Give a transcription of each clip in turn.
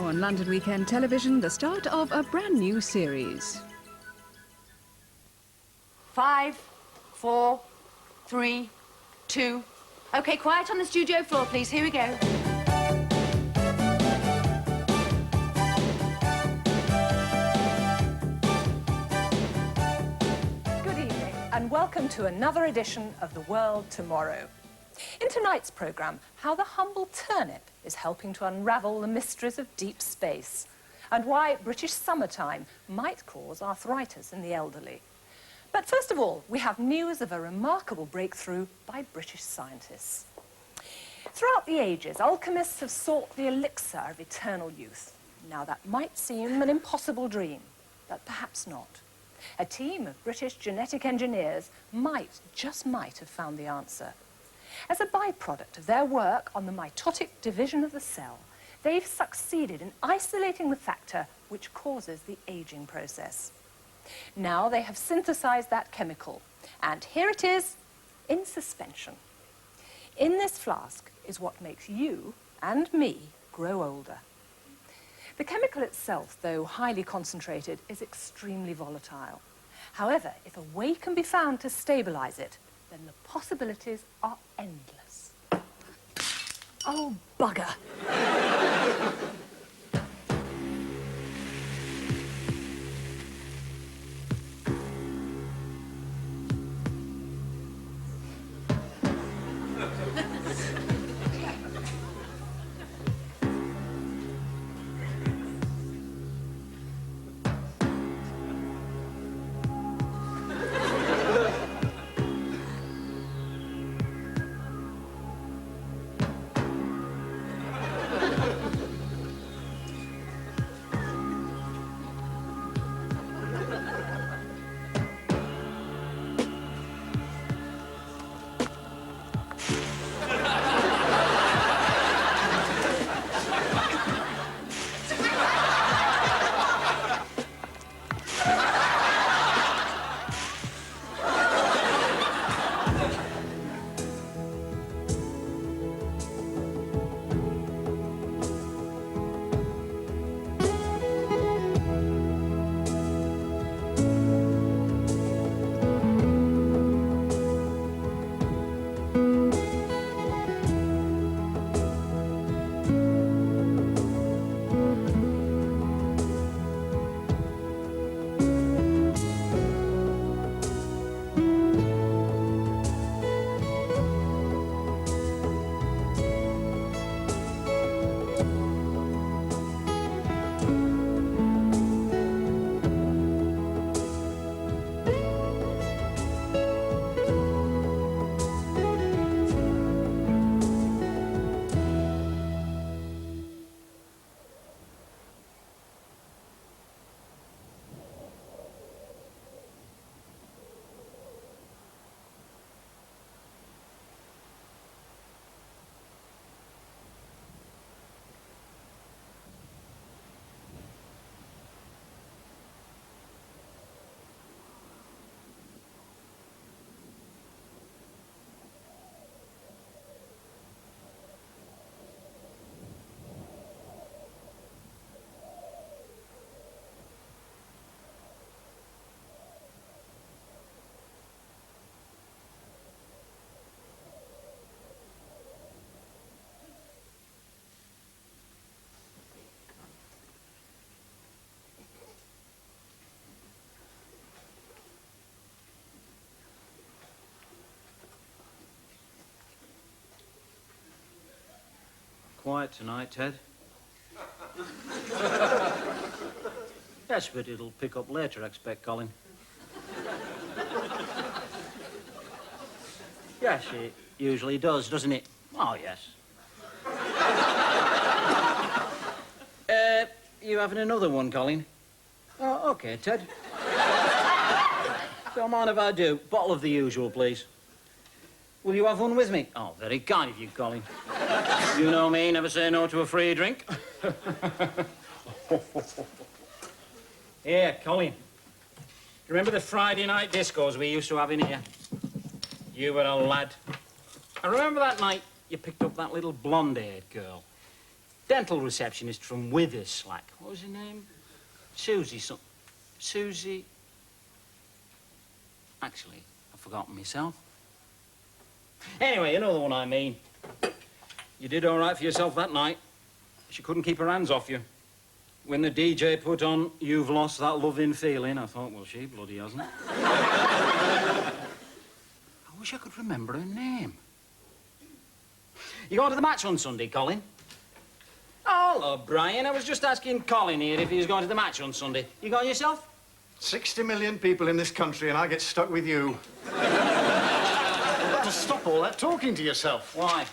Now on London Weekend Television, the start of a brand new series. 5, 4, 3, 2... OK, quiet on the studio floor, please. Here we go. Good evening, and welcome to another edition of The World Tomorrow. In tonight's programme, how the humble turnip is helping to unravel the mysteries of deep space, and why British summertime might cause arthritis in the elderly. But first of all, we have news of a remarkable breakthrough by British scientists. Throughout the ages, alchemists have sought the elixir of eternal youth. Now, that might seem an impossible dream, but perhaps not. A team of British genetic engineers might, just might, have found the answer. As a byproduct of their work on the mitotic division of the cell, they've succeeded in isolating the factor which causes the aging process. Now they have synthesized that chemical, and here it is in suspension. In this flask is what makes you and me grow older. The chemical itself, though highly concentrated, is extremely volatile. However, if a way can be found to stabilize it, then the possibilities are endless. Oh, bugger! Quiet tonight, Ted. Yes, but it'll pick up later, I expect, Colin. Yes, it usually does, doesn't it? Oh, yes. You having another one, Colin? Oh, OK, Ted. Don't mind if I do. Bottle of the usual, please. Will you have one with me? Oh, very kind of you, Colin. You know me, never say no to a free drink. Here, Colin. Remember the Friday night discos we used to have in here? You were a lad. I remember that night you picked up that little blonde-haired girl. dental receptionist from Witherslack. What was her name? Susie. Actually, I've forgotten myself. Anyway, you know the one I mean. You did all right for yourself that night. She couldn't keep her hands off you. When the DJ put on "You've Lost That Loving Feeling," I thought, well, she bloody hasn't. I wish I could remember her name. You going to the match on Sunday, Colin? Oh, hello, Brian. I was just asking Colin here if he was going to the match on Sunday. You going yourself? 60 million people in this country and I get stuck with you. You've got to stop all that talking to yourself. Why?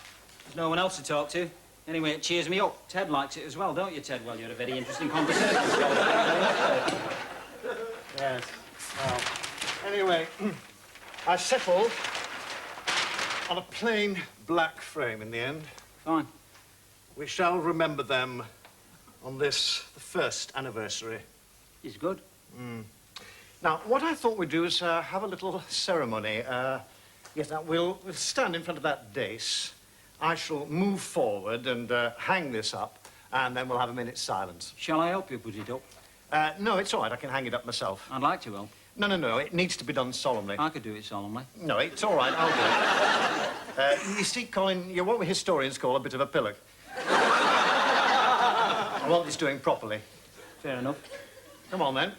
There's no one else to talk to. Anyway, it cheers me up. Ted likes it as well, don't you, Ted? Well, you're a very interesting conversation. Yes. Well, anyway, I settled on a plain black frame in the end. Fine. We shall remember them on this, the first anniversary. It's good. Now, what I thought we'd do is have a little ceremony. Yes, now, we'll stand in front of that dais. I shall move forward and hang this up, and then we'll have a minute's silence. Shall I help you put it up? No, it's all right. I can hang it up myself. I'd like to help. No. It needs to be done solemnly. I could do it solemnly. No, it's all right. I'll do it. You see, Colin, you're what we historians call a bit of a pillock. I want this doing properly. Fair enough. Come on, then.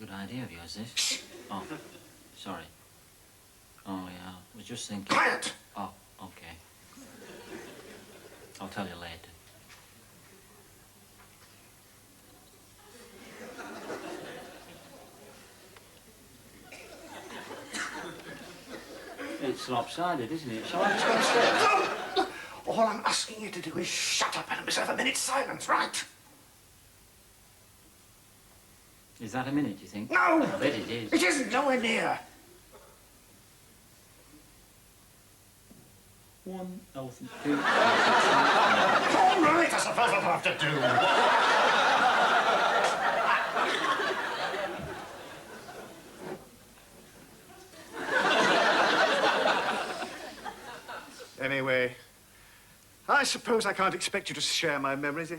Good idea of yours, this. Shh. Oh, sorry. Oh, yeah, I was just thinking... Quiet! Oh, okay. I'll tell you later. It's lopsided, isn't it? Shall I just go upstairs? No! All I'm asking you to do is shut up and observe a minute's silence, right? Is that a minute, do you think? No! I bet it is. It isn't nowhere near. One elephant, two... All right, I suppose I'll have to do. Anyway, I suppose I can't expect you to share my memories.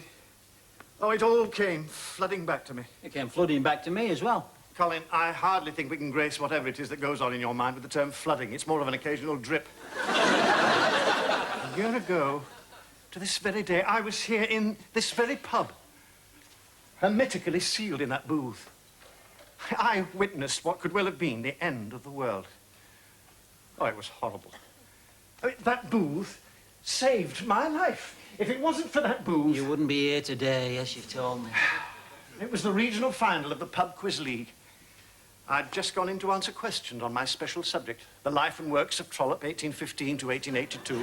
Oh, it all came flooding back to me. It came flooding back to me as well. Colin, I hardly think we can grace whatever it is that goes on in your mind with the term flooding. It's more of an occasional drip. A year ago, to this very day, I was here in this very pub, hermetically sealed in that booth. I witnessed what could well have been the end of the world. Oh, it was horrible. I mean, that booth saved my life. If it wasn't for that booth... You wouldn't be here today, yes, you've told me. It was the regional final of the Pub Quiz League. I'd just gone in to answer questions on my special subject, the life and works of Trollope, 1815 to 1882.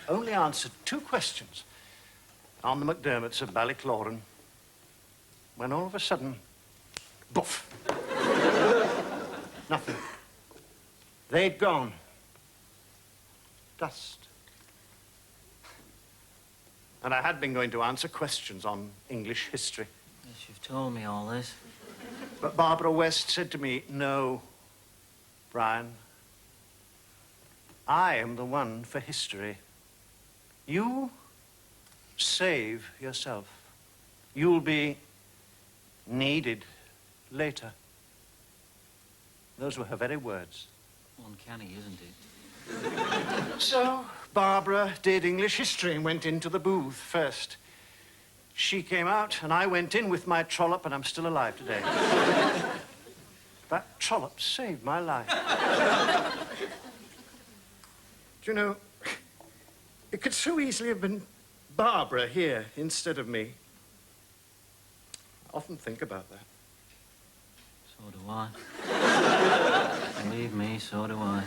Only answered 2 questions on the McDermotts of Ballycloran, when all of a sudden, boof. Nothing. They'd gone. Dust. And I had been going to answer questions on English history. Yes, you've told me all this. But Barbara West said to me, "No, Brian, I am the one for history. You save yourself. You'll be needed later." Those were her very words. Uncanny, isn't it? So Barbara did English history and went into the booth first. She came out and I went in with my Trollope and I'm still alive today. That trollop saved my life. Do you know, it could so easily have been Barbara here instead of me. I often think about that. So do I. Believe me, so do I.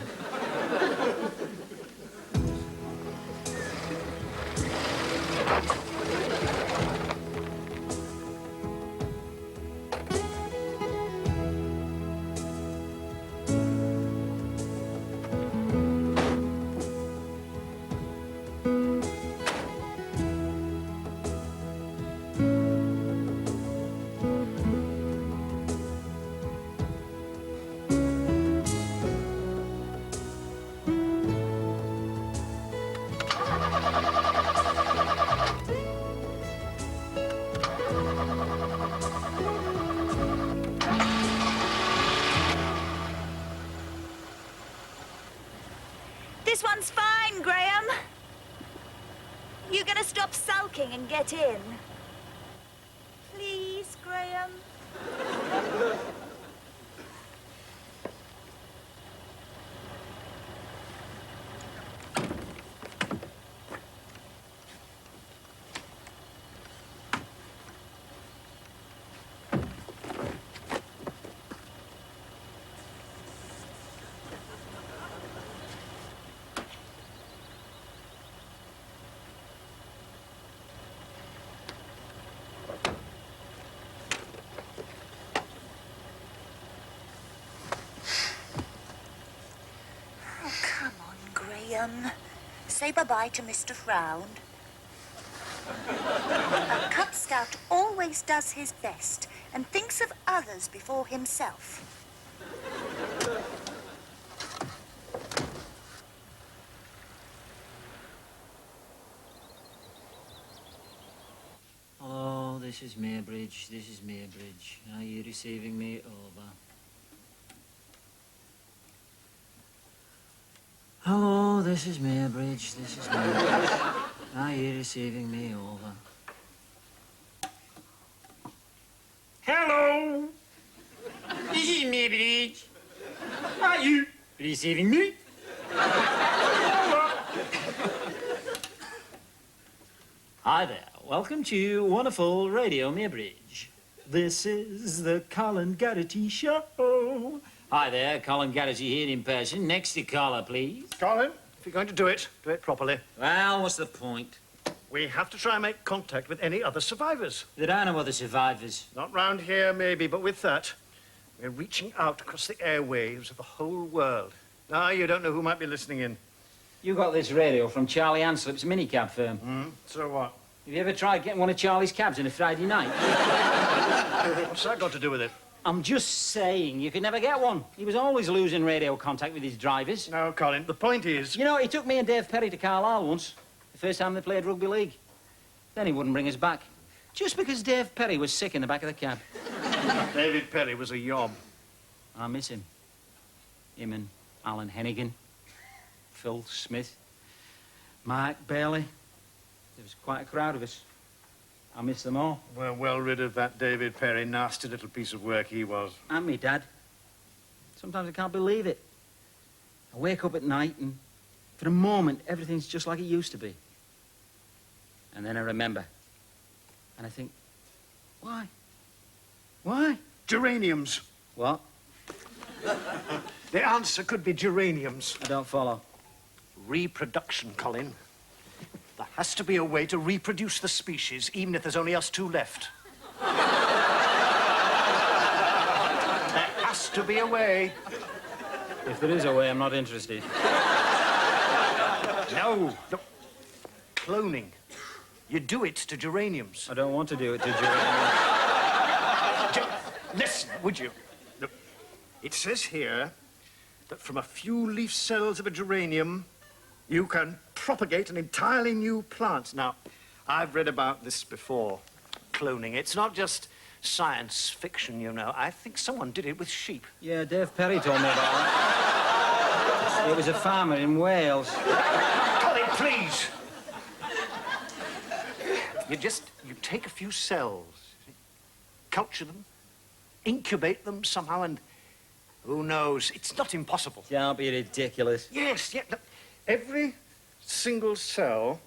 This one's fine, Graham. You gonna stop sulking and get in? Please, Graham? Say bye-bye to Mr. Frown. A Cub Scout always does his best and thinks of others before himself. Hello, this is Maybridge. This is Maybridge. Are you receiving me? Over. Hello, this is Maybridge. This is Maybridge. Are you receiving me? Over. Hello. This is Maybridge. Are you receiving me? Hi there. Welcome to wonderful Radio Maybridge. This is the Colin Garrity Show. Hi there, Colin Garrity here in person. Next to caller, please. Colin, if you're going to do it properly. Well, what's the point? We have to try and make contact with any other survivors. There are no other survivors. Not round here, maybe, but with that, we're reaching out across the airwaves of the whole world. Now, you don't know who might be listening in. You got this radio from Charlie Anslip's minicab firm. So what? Have you ever tried getting one of Charlie's cabs on a Friday night? What's that got to do with it? I'm just saying, you could never get one. He was always losing radio contact with his drivers. No, Colin, the point is... You know, he took me and Dave Perry to Carlisle once, the first time they played rugby league. Then he wouldn't bring us back, just because Dave Perry was sick in the back of the cab. David Perry was a yob. I miss him. Him and Alan Hennigan, Phil Smith, Mark Bailey. There was quite a crowd of us. I miss them all. We're well rid of that David Perry. Nasty little piece of work he was. And me dad. Sometimes I can't believe it. I wake up at night and for a moment everything's just like it used to be. And then I remember. And I think, why? Why? Geraniums. What? The answer could be geraniums. I don't follow. Reproduction, Colin. There has to be a way to reproduce the species, even if there's only us two left. There has to be a way. If there is a way, I'm not interested. No. Cloning. You do it to geraniums. I don't want to do it to geraniums. Listen, would you? Look, it says here that from a few leaf cells of a geranium, you can propagate an entirely new plant. Now, I've read about this before, cloning. It's not just science fiction, you know. I think someone did it with sheep. Yeah, Dave Perry told me about that. It was a farmer in Wales. Colin, please! You take a few cells, culture them, incubate them somehow, and Who knows? It's not impossible. Don't be ridiculous. Yes, yeah. Look, every single cell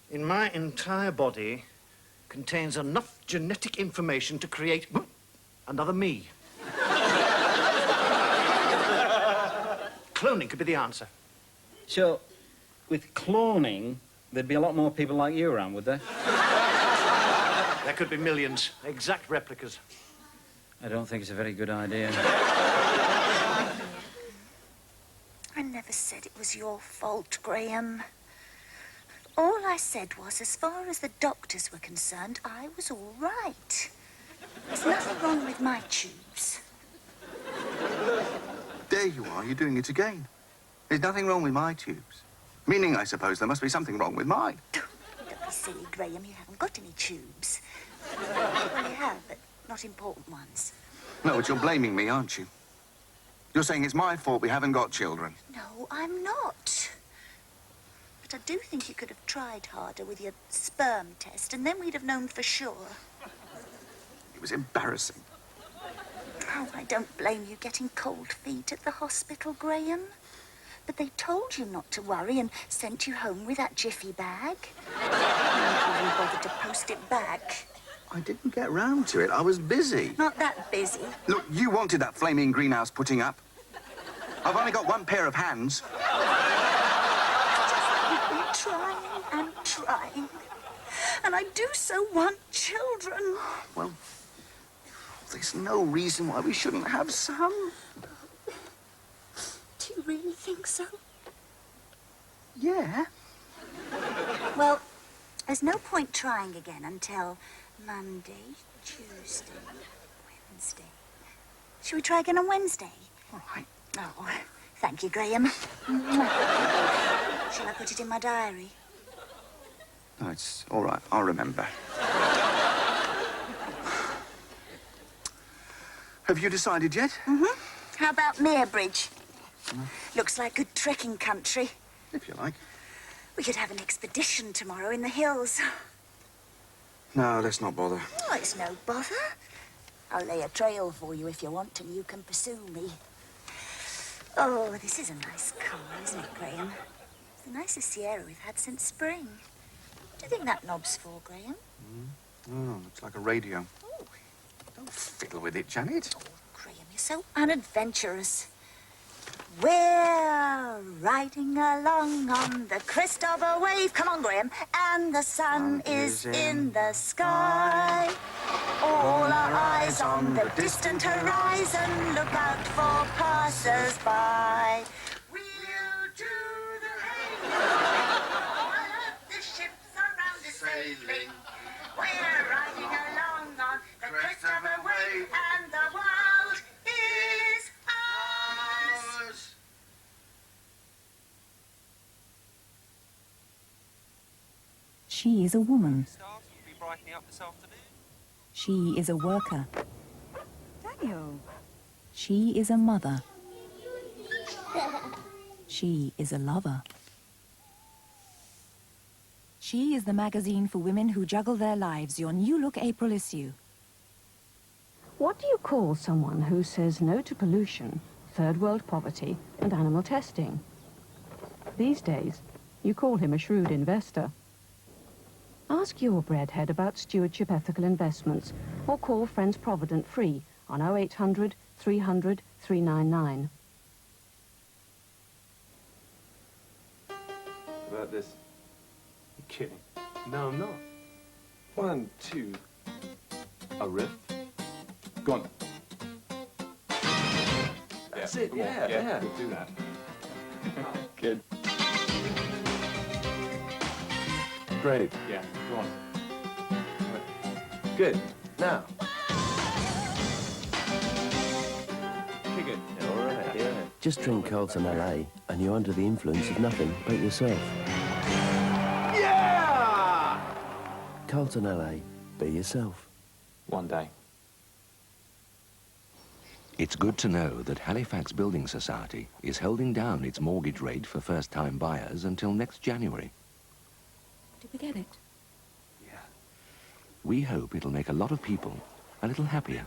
in my entire body contains enough genetic information to create another me. Cloning could be the answer. So, with cloning, there'd be a lot more people like you around, would there? There could be millions. Exact replicas. I don't think it's a very good idea. I never said it was your fault, Graham. All I said was, as far as the doctors were concerned, I was all right. There's nothing wrong with my tubes. There you are, you're doing it again. There's nothing wrong with my tubes. Meaning, I suppose, there must be something wrong with mine. Don't be silly, Graham. You haven't got any tubes. Well, you have, but not important ones. No, but you're blaming me, aren't you? You're saying it's my fault we haven't got children. No, I'm not. But I do think you could have tried harder with your sperm test, and then we'd have known for sure. It was embarrassing. Oh, I don't blame you getting cold feet at the hospital, Graham. But they told you not to worry and sent you home with that jiffy bag. Nobody bothered to post it back. I didn't get round to it. I was busy. Not that busy. Look, you wanted that flaming greenhouse putting up. I've only got one pair of hands. I've been trying and trying. And I do so want children. Well, there's no reason why we shouldn't have some. Do you really think so? Yeah. Well, there's no point trying again until Monday, Tuesday, Wednesday. Shall we try again on Wednesday? All right. Oh, thank you, Graham. Shall I put it in my diary? No, it's all right. I'll remember. Have you decided yet? Mm-hmm. How about Muirbridge? Looks like good trekking country. If you like. We could have an expedition tomorrow in the hills. No, let's not bother. Oh, it's no bother. I'll lay a trail for you if you want, and you can pursue me. Oh, this is a nice car, isn't it, Graham? It's the nicest Sierra we've had since spring. What do you think that knob's for, Graham? Oh, looks like a radio. Oh, Don't fiddle with it, Janet. Graham, you're so unadventurous. We're riding along on the crest of a wave. Come on, Graham. And the sun is in the sky. All our eyes on the distant horizon. Look out for passers-by. We'll do the hay. The ships around us sailing. We're riding along on the crest of a wave. And the world is ours. She is a woman. She is a worker. Daniel. She is a mother. She is a lover. She is the magazine for women who juggle their lives, your New Look April issue. What do you call someone who says no to pollution, third world poverty, and animal testing? These days, you call him a shrewd investor. Ask your breadhead about stewardship ethical investments, or call Friends Provident free on 0800 300 399. About this? You're kidding. No, I'm not. 1, 2. A riff. Go on. That's it, yeah. We'll do that. Good. Great. Yeah, go on. Good. Now. Kick it. All right, yeah. Just drink Carlton LA and you're under the influence of nothing but yourself. Yeah! Carlton LA, be yourself. One day. It's good to know that Halifax Building Society is holding down its mortgage rate for first-time buyers until next January. Did we get it? Yeah. We hope it'll make a lot of people a little happier.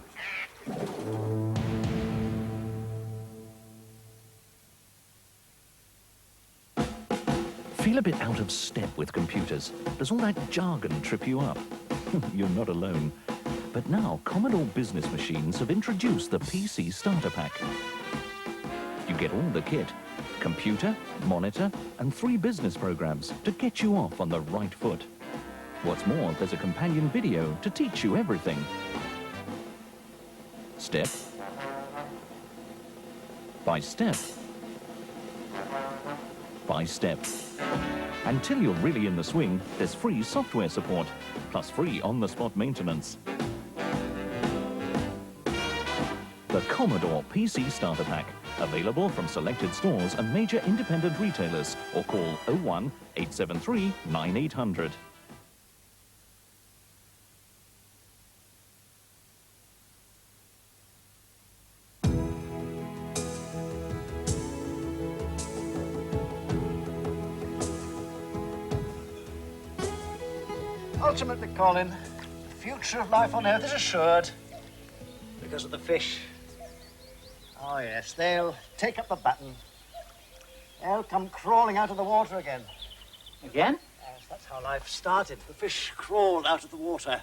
Feel a bit out of step with computers? Does all that jargon trip you up? You're not alone. But now Commodore business machines have introduced the PC Starter Pack. You get all the kit, computer, monitor, and 3 business programs to get you off on the right foot. What's more, there's a companion video to teach you everything. Step by step by step. Until you're really in the swing, there's free software support, plus free on-the-spot maintenance. The Commodore PC Starter Pack, available from selected stores and major independent retailers, or call 01 873 9800. Ultimately, Colin, the future of life on Earth is assured because of the fish. Oh, yes, they'll take up the baton. They'll come crawling out of the water again. Again? Yes, that's how life started. The fish crawled out of the water.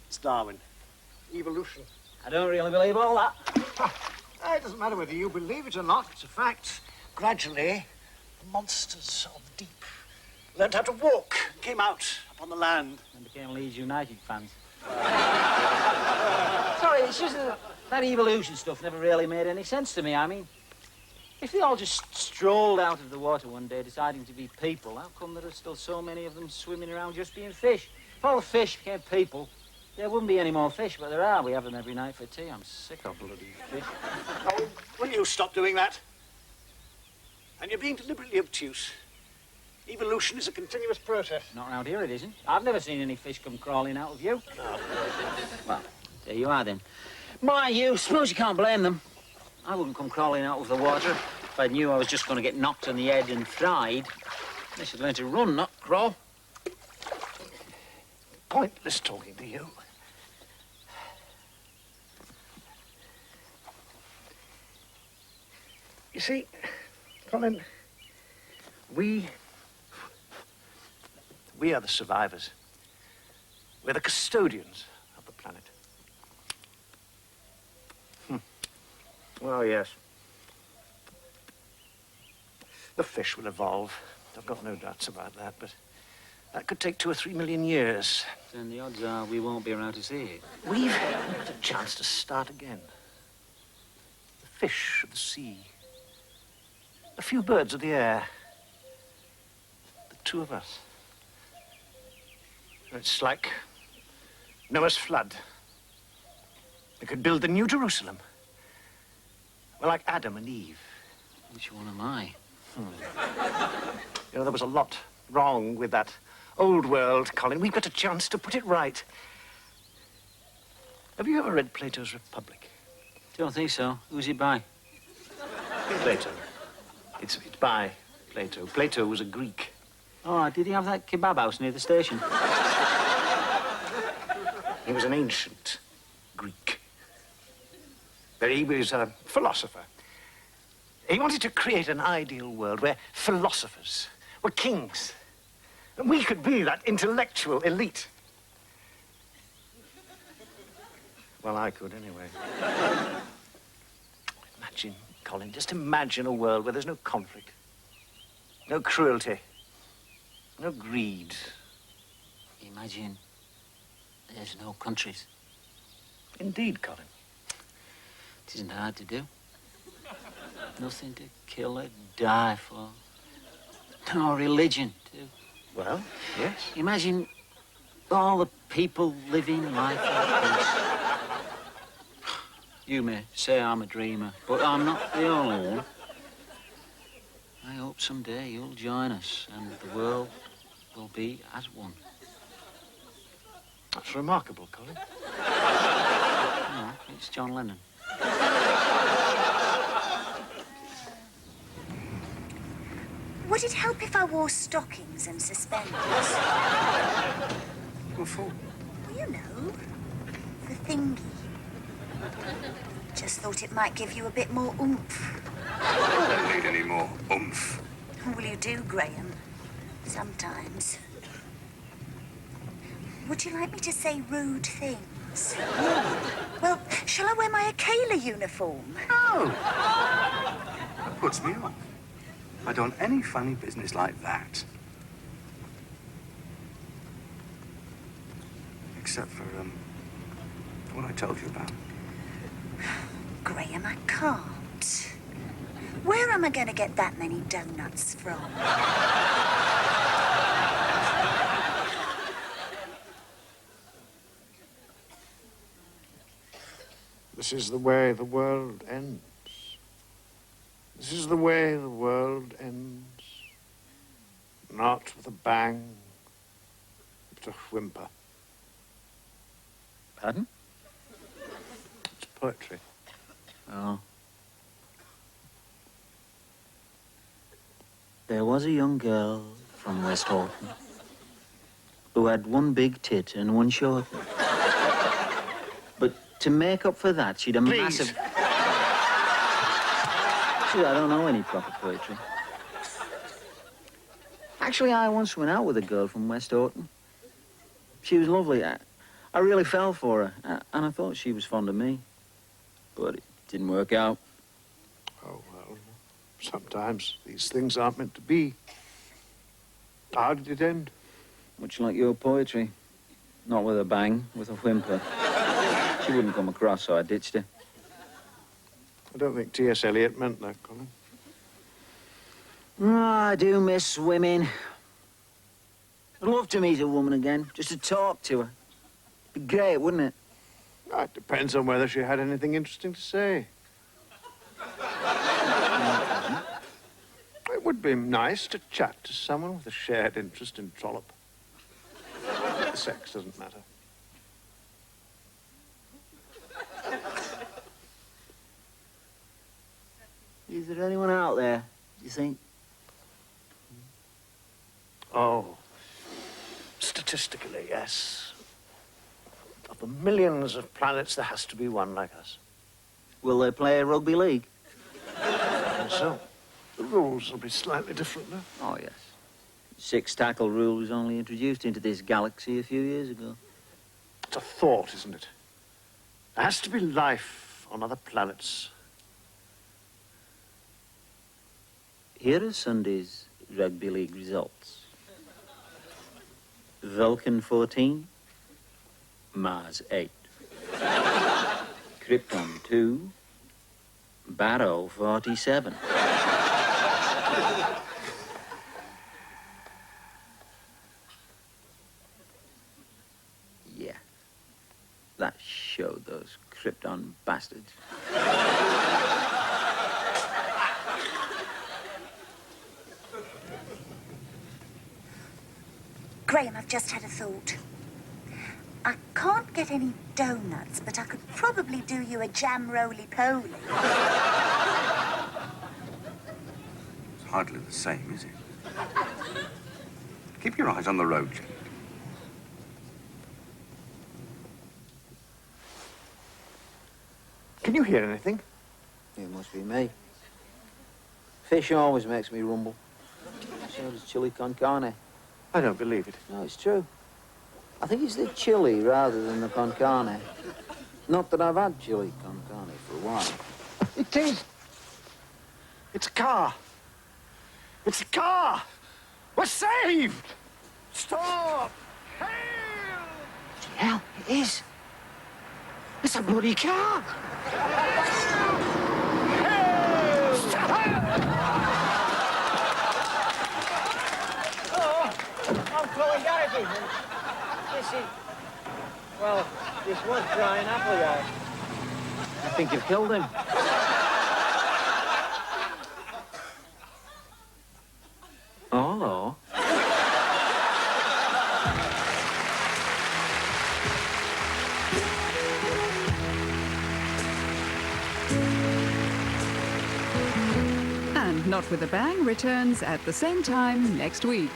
It's Darwin. Evolution. I don't really believe all that. It doesn't matter whether you believe it or not. It's a fact. Gradually, the monsters of the deep learned how to walk, came out upon the land. And became Leeds United fans. Sorry, it's just that evolution stuff never really made any sense to me. I mean, if they all just strolled out of the water one day deciding to be people, how come there are still so many of them swimming around just being fish? If all the fish became people, there wouldn't be any more fish, but there are. We have them every night for tea. I'm sick of bloody fish. Oh, will you stop doing that? And you're being deliberately obtuse. Evolution is a continuous process. Not around here, it isn't. I've never seen any fish come crawling out of you. No. Well, there you are, then. Mind you, suppose you can't blame them. I wouldn't come crawling out of the water if I knew I was just going to get knocked on the head and fried. They should learn to run, not crawl. Pointless talking to you. You see, Colin, we are the survivors. We're the custodians of the planet. Oh, yes. The fish will evolve. I've got no doubts about that, but that could take 2 or 3 million years. Then the odds are we won't be around to see it. We've got a chance to start again. The fish of the sea. A few birds of the air. The 2 of us. It's like Noah's flood. We could build the New Jerusalem. We're like Adam and Eve. Which one am I? You know, there was a lot wrong with that old world, Colin. We've got a chance to put it right. Have you ever read Plato's Republic? Don't think so. Who's it by? Plato. It's by Plato. Plato was a Greek. Oh, did he have that kebab house near the station? He was an ancient Greek. But he was a philosopher. He wanted to create an ideal world where philosophers were kings. And we could be that intellectual elite. Well, I could anyway. Imagine, Colin, just imagine a world where there's no conflict, no cruelty, no greed. Imagine there's no countries. Indeed, Colin. It isn't hard to do. Nothing to kill or die for. No religion, too. Well, yes. Imagine all the people living life like this. You may say I'm a dreamer, but I'm not the only one. I hope someday you'll join us and the world will be as one. That's remarkable, Colin. No, it's John Lennon. Would it help if I wore stockings and suspenders? What for? Well, you know, the thingy. Just thought it might give you a bit more oomph. I don't need any more oomph. Well, you do, Graham. Sometimes. Would you like me to say rude things? Well, shall I wear my Akela uniform? No! That puts me off. I don't any funny business like that. Except for, what I told you about. Graham, I can't. Where am I going to get that many donuts from? This is the way the world ends. This is the way the world ends. Not with a bang, but a whimper. Pardon? It's poetry. Oh. There was a young girl from West Horton who had one big tit and one short one. But to make up for that, she'd a massive... See, I don't know any proper poetry. Actually, I once went out with a girl from West Horton. She was lovely. I really fell for her, and I thought she was fond of me. But it didn't work out. Oh, well, sometimes these things aren't meant to be. How did it end? Much like your poetry. Not with a bang, with a whimper. She wouldn't come across, so I ditched her. I don't think T.S. Eliot meant that, Colin. Oh, I do miss women. I'd love to meet a woman again, just to talk to her. Be great, wouldn't it? It depends on whether she had anything interesting to say. It would be nice to chat to someone with a shared interest in Trollope. The sex doesn't matter. Is there anyone out there, do you think? Oh, statistically, yes. Of the millions of planets, there has to be one like us. Will they play rugby league? And so, the rules will be slightly different now. Oh, yes. 6-tackle rule was only introduced into this galaxy a few years ago. It's a thought, isn't it? There has to be life on other planets. Here are Sunday's rugby league results. Vulcan 14, Mars 8. Krypton 2, Barrow 47. Yeah, that showed those Krypton bastards. Graham, I've just had a thought. I can't get any donuts, but I could probably do you a jam roly-poly. It's hardly the same, is it? Keep your eyes on the road, Jake. Can you hear anything? It must be me. Fish always makes me rumble. So does chili con carne. I don't believe it. No, it's true. I think it's the chili rather than the con carne. Not that I've had chili con carne for a while. It is. It's a car. It's a car. We're saved. Stop. Hail. Hell, it is. It's a bloody car. Hail. I'm Chloe Garrity. This is... Well, this was Brian Appleyard. I think you've killed him. Oh, hello. And Not With a Bang returns at the same time next week.